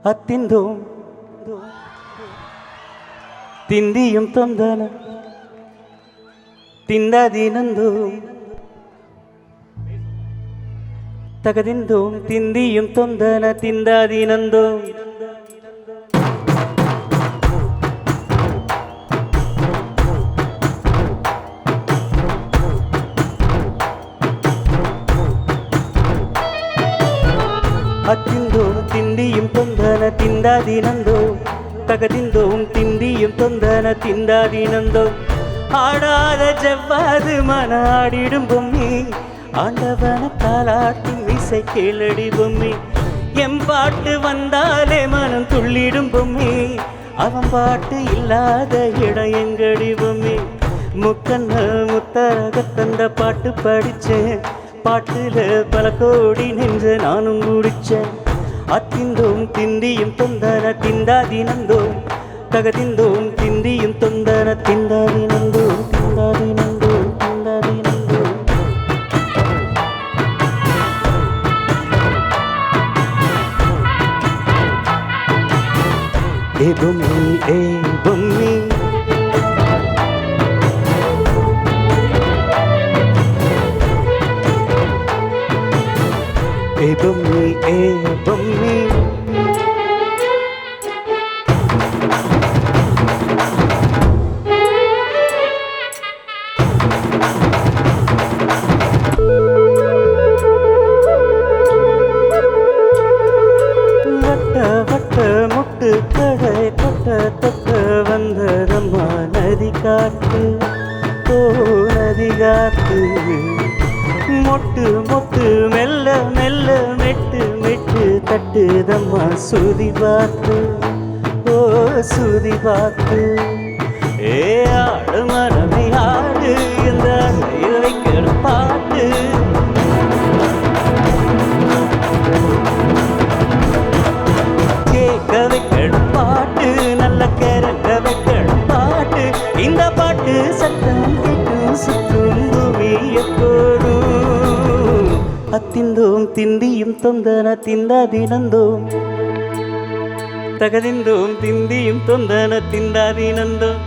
அத்திந்தோம் திந்தியும் தொந்தன திந்தாதீனந்தோம் தகதிந்தோம் திந்தியும் தொந்தன திந்தாதீனந்தோம் அத்திந்தோம் திந்தியும் தொந்தன திந்தாதீனந்தோம் தகதிந்தோம் திந்தியும் தொந்தன திந்தாதீனந்தோம் ஆடாத செவ்வாது மன ஆடிடும் பொம்மி ஆண்டவன தாலாட்டும் இசை கேளடி பொம்மி எம்பாட்டு வந்தாலே மனம் துள்ளிடும் பொம்மி அவன் பாட்டு இல்லாத இடம் எங்கடி பொம்மி முக்கண்ண முத்தரக தந்த பாட்டு படிச்சேன் பாட்டுல பல கோடி நெஞ்ச நானும் குடிச்சேன் அத்திந்தோம் திந்தியும் தொந்தன திந்தாதீனந்தோம் தகதிந்தோம் திந்தியும் தொந்தன திந்தாதீனந்தோம் திந்தாதீனந்தோம் திந்தாதீனந்தோம் ஏ பொம்மி ஏ பொம்மி ஏ பொம்மி ஏ பொம்மி வட்ட வட்ட முட்டு கடை தொட்ட தொட்ட வந்ததம்மா நதி காத்து ஓ நதி காத்து மொட்டு மொட்டு மெல்ல மெல்ல மெட்டு மெட்டு தட்டுதம்மா சுதி பார்த்து ஓ சுதி பார்த்து ஏ ஆடு மனமே ஆடு இந்த வைக்கிற பாட்டு கேட்க வைக்கிற பாட்டு நல்ல கேரக்க வைக்கிற பாட்டு இந்த பாட்டு சத்தம் கேட்டும் சுற்றும் பூமி எப்போதும் அத்திந்தோம் திந்தியும் தொந்தன திந்தாதீனந்தோம் தகதிந்தோம் திந்தியும் தொந்தன திந்தாதீனந்தோம்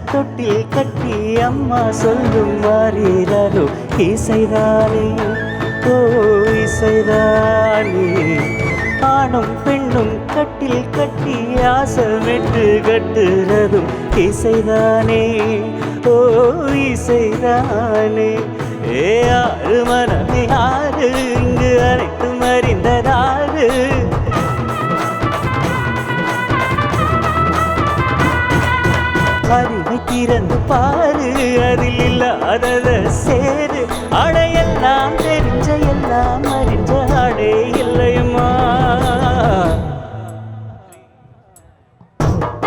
தொட்டில் கட்டி அம்மா சொல்லும் மாறீரோ இசைதானே ஓ இசைதானே ஆணும் பெண்ணும் கட்டில் கட்டி ஆசமிட்டு கட்டுறதும் இசைதானே ஓ இசைதானே ஏ ஆறு மனமே ஆறு இங்கு அனைத்தும் அறிந்ததாறு அறிவை திறந்து பாரு அதில் இல்லாதத சேரு அடையெல்லாம் தெரிஞ்ச எல்லாம் அறிஞ்ச அடே இல்லையம்மா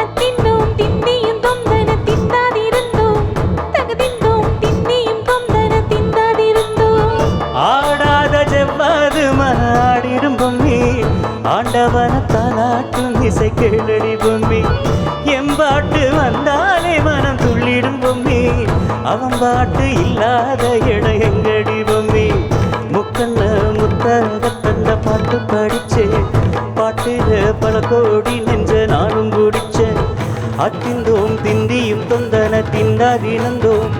அத்திந்தோம் திந்தியும் தொந்தன திந்தாதிருந்தோம் தகதிந்தோம் திந்தியும் தொந்தன திந்தாதிருந்தோம் ஆடாத செவ்வாது மனாடிடும் பொம்மி ஆண்டவன தாலாட்டும் இசை கேளடி பொம்மி எம்பாட்டு வந்தாலே மனம் துள்ளிடும் பொம்மி அவன் பாட்டு இல்லாத இடம் எங்கடி பொம்மி முக்கண்ண முத்தரக தந்த பாட்டு படிச்சேன் பாட்டுல பல கோடி நெஞ்ச நானும் குடிச்சேன் அத்திந்தோம் திந்தியும் தொந்தன திந்தாதீனந்தோம்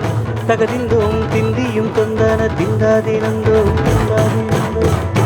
தகதிந்தோம் திந்தியும் தொந்தன திந்தாதீனந்தோம் திந்தாதீனந்தோம்